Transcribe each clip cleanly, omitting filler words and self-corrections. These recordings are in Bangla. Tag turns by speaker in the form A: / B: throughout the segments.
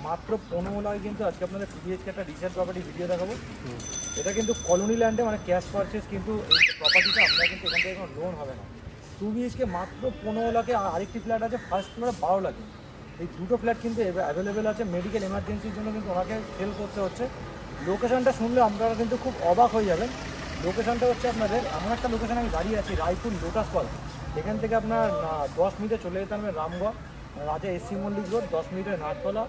A: মাত্র 15 লাখ কিন্তু আজকে আপনাদের 2BHK একটা রিসেন্ট প্রপার্টি ভিডিও দেখাবো। এটা কিন্তু কলোনি ল্যান্ডে মানে ক্যাশ পারচেস, কিন্তু এই প্রপার্টিটা আপনার কিন্তু এখান থেকে কোনো লোন হবে না। 2BHK মাত্র 15 লাখে, আর আরেকটি ফ্ল্যাট আছে ফার্স্ট ফ্লোরে 12 লাখে। এই দুটো ফ্ল্যাট কিন্তু অ্যাভেলেবেল আছে। মেডিকেল এমার্জেন্সির জন্য কিন্তু ওনাকে সেল করতে হচ্ছে। লোকেশনটা শুনলে আপনারা কিন্তু খুব অবাক হয়ে যাবেন। লোকেশনটা হচ্ছে আপনাদের এমন একটা লোকেশন, আমি দাঁড়িয়ে আছি রায়পুর লোটাস কলেজ। এখান থেকে আপনার 10 মিনিটে চলে যেতে হবে রামগড় রাজা এসসি মল্লিক রোড, 10 মিনিটের নাটতলা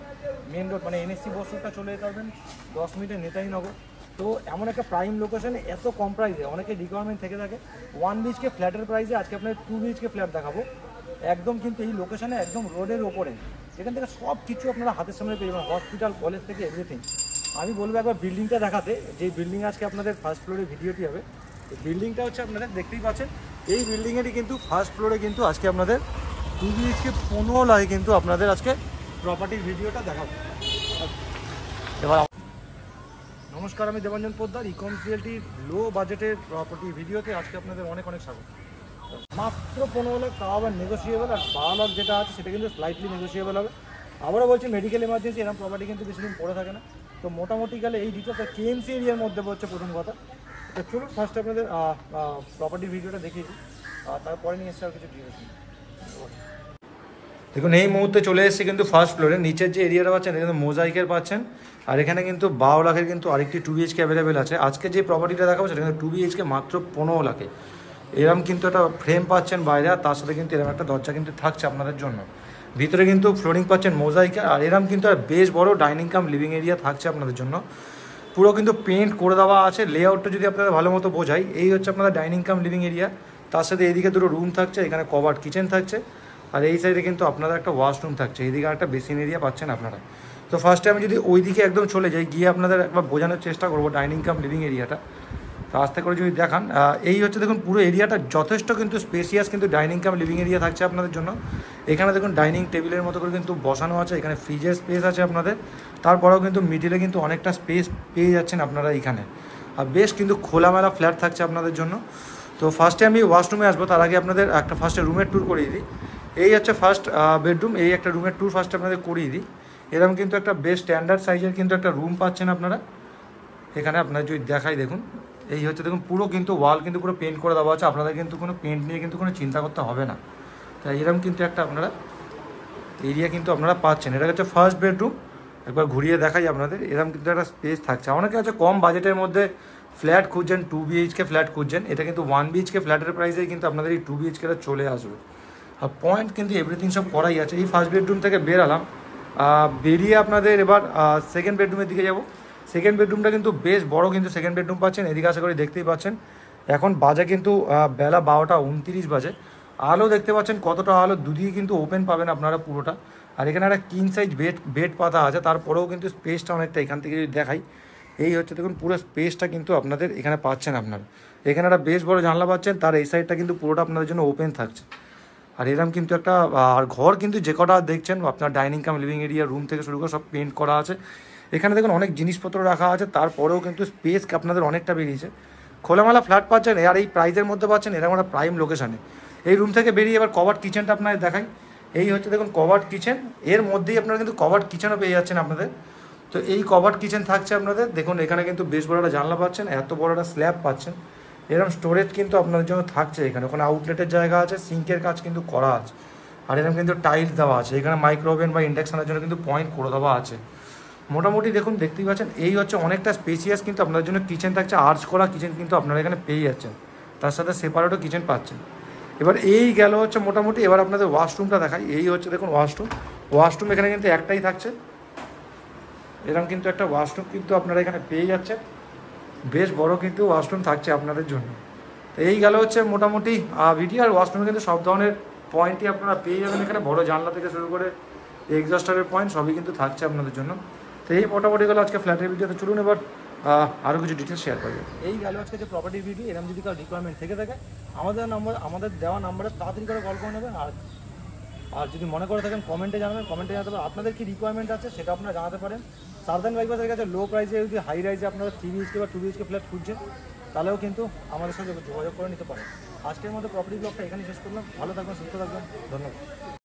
A: মেন রোড মানে NSC বস রোডটা চলে যেতে পারবেন, 10 মিনিটের নেতাজিনগর। তো এমন একটা প্রাইম লোকেশনে এত কম প্রাইসে অনেকে রিকোয়ারমেন্ট থেকে থাকে 1BHK ফ্ল্যাটের প্রাইসে আজকে আপনার 2BHK ফ্ল্যাট দেখাবো। একদম কিন্তু এই লোকেশনে একদম রোডের ওপরে, এখান থেকে সব কিছু আপনারা হাতের সামনে পেয়ে যাবেন, হসপিটাল কলেজ থেকে এভরিথিং। আমি বলবো একবার বিল্ডিংটা দেখাতে, যে বিল্ডিং আজকে আপনাদের ফার্স্ট ফ্লোরে ভিডিওটি হবে। এই বিল্ডিংটা হচ্ছে আপনাদের দেখতেই পাচ্ছেন, এই বিল্ডিংয়েরই কিন্তু ফার্স্ট ফ্লোরে কিন্তু আজকে আপনাদের 2BHK 15 লাখে কিন্তু আপনাদের আজকে প্রপার্টির ভিডিওটা দেখাবো। এবার নমস্কার, আমি দেবাঞ্জন পোদ্দার, ইকম রিয়েলটির লো বাজেটের প্রপার্টি ভিডিওতে আজকে আপনাদের অনেক অনেক স্বাগত। মাত্র 15 লাখ, তাও আবার নেগোসিয়েবল, আর 12 লাখ যেটা আছে সেটা কিন্তু স্লাইটলি নেগোসিয়েবল হবে। আবারও বলছি, মেডিকেল এমার্জেন্সি এরকম প্রপার্টি কিন্তু বেশিদিন পড়ে থাকে না। তো মোটামুটি গেলে এই ডিটেলসটা KMC এরিয়ার মধ্যে হচ্ছে প্রথম কথা। তো চলুন ফার্স্ট আপনাদের প্রপার্টির ভিডিওটা দেখিয়ে দিই, তারপরে নিয়ে এসে আর কিছু ডিটেলস। দেখুন, এই মুহূর্তে চলে এসেছি কিন্তু ফার্স্ট ফ্লোরে। নিচের যে এরিয়াটা পাচ্ছেন এটা কিন্তু মোজাইকের পাচ্ছেন, আর এখানে কিন্তু 12 লাখের কিন্তু আরেকটি 2BHK অ্যাভেলেবেল আছে। আজকে যে প্রপার্টিটা দেখাবো সেটা কিন্তু 2BHK মাত্র 15 লাখে। এরম কিন্তু একটা ফ্রেম পাচ্ছেন বাইরে, আর তার সাথে কিন্তু এরকম একটা দরজা কিন্তু থাকছে আপনাদের জন্য। ভিতরে কিন্তু ফ্লোরিং পাচ্ছেন মোজাইকের, আর এরম কিন্তু বেশ বড় ডাইনিং কাম লিভিং এরিয়া থাকছে আপনাদের জন্য। পুরো কিন্তু পেন্ট করে দেওয়া আছে। লেআউটটা যদি আপনাদের ভালো মতো বোঝাই, এই হচ্ছে আপনাদের ডাইনিং কাম লিভিং এরিয়া। তার সাথে এইদিকে দুটো রুম থাকছে, এখানে কভার্ড কিচেন থাকছে, আর এই সাইডে কিন্তু আপনাদের একটা ওয়াশরুম থাকছে। এইদিকে একটা বেসিন এরিয়া পাচ্ছেন আপনারা। তো ফার্স্টে আমি যদি ওই দিকে একদম চলে যাই, গিয়ে আপনাদের একবার বোঝানোর চেষ্টা করবো ডাইনিং কাম লিভিং এরিয়াটা। তো আস্তে করে যদি দেখান, এই হচ্ছে দেখুন পুরো এরিয়াটা যথেষ্ট কিন্তু স্পেসিয়াস, কিন্তু ডাইনিং কাম লিভিং এরিয়া থাকছে আপনাদের জন্য। এখানে দেখুন ডাইনিং টেবিলের মতো করে কিন্তু বসানো আছে, এখানে ফ্রিজের স্পেস আছে আপনাদের। তারপরেও কিন্তু মিডিলে কিন্তু অনেকটা স্পেস পেয়ে যাচ্ছেন আপনারা এইখানে, আর বেশ কিন্তু খোলামেলা ফ্ল্যাট থাকছে আপনাদের জন্য। তো ফার্স্টে আমি ওয়াশরুমে আসবো, তার আগে আপনাদের একটা ফার্স্টে রুমের ট্যুর করিয়ে দিই। এই হচ্ছে ফার্স্ট বেডরুম, এই একটা রুমের ট্যুর ফার্স্ট আপনাদের করিয়ে দিই। এরকম কিন্তু একটা বেশ স্ট্যান্ডার্ড সাইজের কিন্তু একটা রুম পাচ্ছেন আপনারা এখানে। আপনারা যদি দেখাই, দেখুন এই হচ্ছে দেখুন পুরো কিন্তু ওয়াল কিন্তু পুরো পেন্ট করে দেওয়া আছে। আপনাদের কিন্তু কোনো পেন্ট নিয়ে কিন্তু কোনো চিন্তা করতে হবে না। তাই এরকম কিন্তু একটা আপনারা এরিয়া কিন্তু আপনারা পাচ্ছেন। এটা হচ্ছে ফার্স্ট বেডরুম। একবার ঘুরিয়ে দেখাই আপনাদের, এরকম কিন্তু একটা স্পেস থাকছে। অনেকে আছে কম বাজেটের মধ্যে ফ্ল্যাট খুঁজছেন, 2BHK ফ্ল্যাট খুঁজছেন, এটা কিন্তু 1BHK ফ্ল্যাটের প্রাইসেই কিন্তু আপনাদের এই 2BHKটা চলে আসবে। আর পয়েন্ট কিন্তু এভরিথিং সব করাই আছে। এই ফার্স্ট বেডরুম থেকে বেরালাম, বেরিয়ে আপনাদের এবার সেকেন্ড বেডরুমের দিকে যাব। সেকেন্ড বেডরুমটা কিন্তু বেশ বড় কিন্তু সেকেন্ড বেডরুম পাচ্ছেন। এদিকে আশা করি দেখতেই পাচ্ছেন, এখন বাজে কিন্তু বেলা 12টা 29 বাজে। আলো দেখতে পাচ্ছেন কতটা আলো, দুদিকে কিন্তু ওপেন পাবেন আপনারা পুরোটা। আর এখানে একটা কিং সাইজ বেড পাতা আছে, তারপরেও কিন্তু স্পেসটা অনেকটা। এখান থেকে যদি দেখাই, এই হচ্ছে দেখুন পুরো স্পেসটা কিন্তু আপনাদের এখানে পাচ্ছেন আপনারা। এখানে একটা বেশ বড় জানলা পাচ্ছেন, তার এই সাইডটা কিন্তু পুরোটা আপনাদের জন্য ওপেন থাকছে। আর এরকম কিন্তু একটা আর ঘর কিন্তু যে কটা দেখছেন আপনার ডাইনিং কাম লিভিং এরিয়া, রুম থেকে শুরু করে সব পেন্ট করা আছে। এখানে দেখুন অনেক জিনিসপত্র রাখা আছে, তারপরেও কিন্তু স্পেস আপনাদের অনেকটা বেরিয়েছে। খোলামেলা ফ্ল্যাট পাচ্ছেন, আর এই প্রাইজের মধ্যে পাচ্ছেন এরকম একটা প্রাইম লোকেশানে। এই রুম থেকে বেরিয়ে এবার কভার্ড কিচেনটা আপনাদের দেখাই। এই হচ্ছে দেখুন কভার্ড কিচেন, এর মধ্যেই আপনারা কিন্তু কভার্ড কিচেনও পেয়ে যাচ্ছেন আপনাদের। তো এই কভার্ড কিচেন থাকছে আপনাদের। দেখুন এখানে কিন্তু বেশ বড় একটা জানলা পাচ্ছেন, এত বড় একটা স্ল্যাব পাচ্ছেন। এরকম স্টোরেজ কিন্তু আপনাদের জন্য থাকছে এখানে। ওখানে আউটলেটের জায়গা আছে, সিঙ্কের কাজ কিন্তু করা আছে। আর এরকম কিন্তু টাইলস দেওয়া আছে। এখানে মাইক্রোওভেন বা ইন্ডাকশনের জন্য কিন্তু পয়েন্ট করে দেওয়া আছে। মোটামুটি দেখুন দেখতেই পাচ্ছেন, এই হচ্ছে অনেকটা স্পেসিয়াস কিন্তু আপনাদের জন্য কিচেন থাকছে। আর্চ করা কিচেন কিন্তু আপনারা এখানে পেয়ে যাচ্ছেন, তার সাথে সেপারেটও কিচেন পাচ্ছেন। এবার এই গেল হচ্ছে মোটামুটি। এবার আপনাদের ওয়াশরুমটা দেখাই। এই হচ্ছে দেখুন ওয়াশরুম এখানে কিন্তু একটাই থাকছে। এরকম কিন্তু একটা ওয়াশরুম কিন্তু আপনারা এখানে পেয়ে যাচ্ছেন, বেশ বড় কিন্তু ওয়াশরুম থাকছে আপনাদের জন্য। তো এই গেল হচ্ছে মোটামুটি ভিডিও। আর ওয়াশরুমে কিন্তু সব ধরনের পয়েন্টই আপনারা পেয়ে যাবেন এখানে, বড় জানলা থেকে শুরু করে এক্সস্টারের পয়েন্ট সবই কিন্তু থাকছে আপনাদের জন্য। তো এই মোটামুটি গেলো আজকে ফ্ল্যাটের ভিডিওতে। চলুন এবার আরও কিছু ডিটেলস শেয়ার করবেন। এই গেল আজকে যে প্রপার্টির ভিডিও। এরকম যদি কারো রিকোয়ারমেন্ট থেকে থাকে, আমাদের দেওয়া নাম্বারে তাড়াতাড়ি করে কল করে নেবেন। আর যদি মনে করে থাকেন কমেন্টে জানাবেন, কমেন্টে জানাতে পারেন আপনাদের কি রিকোয়ারমেন্ট আছে সেটা আপনারা জানাতে পারেন। সার্দান বাইপাসের কাছে লো প্রাইসে যদি হাই রাইজে আপনারা 3BHK বা 2BHK ফ্ল্যাট খুঁজছেন, তাহলেও কিন্তু আমাদের সঙ্গে যোগাযোগ করে নিতে পারেন। আজকের মতো প্রপার্টি ব্লগটা এখানেই শেষ করলাম। ভালো থাকবেন, সুস্থ থাকবেন, ধন্যবাদ।